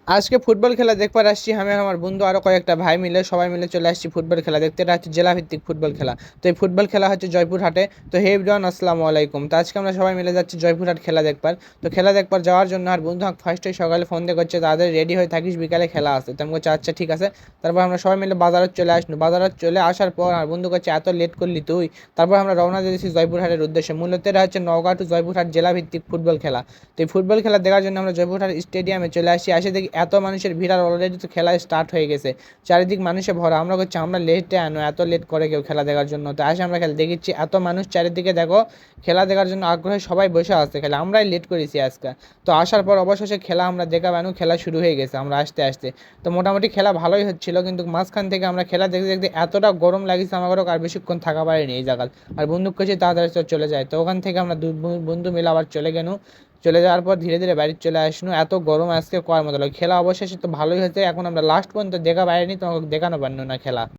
আজকে ফুটবল খেলা দেখবার আসছি আমি আর আমার বন্ধু আরও কয়েকটা ভাই মিলে সবাই মিলে চলে আসছি ফুটবল খেলা দেখতে। এটা হচ্ছে জেলাভিত্তিক ফুটবল খেলা। তো এই ফুটবল খেলা হচ্ছে জয়পুরহাটে। তো হে এভরিওয়ান, আসসালামু আলাইকুম। তো আজকে আমরা সবাই মিলে যাচ্ছি জয়পুরহাট খেলা দেখবার। তো খেলা দেখবার যাওয়ার জন্য আর বন্ধু আমাকে ফার্স্টে সকালে ফোন দিয়ে করছে তাদের রেডি হয়ে থাকিস, বিকালে খেলা আছে। তো আমি বলছি আচ্ছা ঠিক আছে। তারপর আমরা সবাই মিলে বাজারে চলে আসলো। বাজারে চলে আসার পর আর বন্ধু করছে এত লেট করলি তুই। তারপর আমরা রওনা দিয়েছি জয়পুরহাটের উদ্দেশ্যে। মূলত এটা হচ্ছে নওগাঁ টু জয়পুরহাট জেলাভিত্তিক ফুটবল খেলা। তো এই ফুটবল খেলা দেখার জন্য আমরা জয়পুরহাট স্টেডিয়ামে চলে আসি। আসে দেখি এত মানুষের ভিড় আর অলরেডি তো খেলা স্টার্ট হয়ে গেছে। চারিদিক মানুষে ভরা। আমরা করছি আমরা লেটে আনো, এত লেট করে কেউ খেলা দেখার জন্য? তো আসে আমরা খেলা দেখেছি, এত মানুষ চারিদিকে দেখো খেলা দেখার জন্য আগ্রহে সবাই বসে আসছে খেলা। আমরাই লেট করেছি আজকে। তো আসার পর অবশেষে খেলা আমরা দেখা বানু খেলা শুরু হয়ে গেছে আমরা আসতে আসতে। তো মোটামুটি খেলা ভালোই হচ্ছিল, কিন্তু মাঝখান থেকে আমরা খেলা দেখতে দেখতে এতটা গরম লাগিয়েছে আমাকে আর বেশিক্ষণ থাকা পারিনি এই জায়গায়। আর বন্দুক কাছে তাড়াতাড়ি চলে যায়। তো ওখান থেকে আমরা বন্ধু মিলে আবার চলে গেল। চলে যাওয়ার পর ধীরে ধীরে বাড়ি চলে আসলো। এত গরম আজকে করার মতো লাগে। খেলা অবশেষে তো ভালোই হয়েছে। এখন আমরা লাস্ট পর্যন্ত দেখা পাইনি, তোমাকে দেখানো পারলো না খেলা।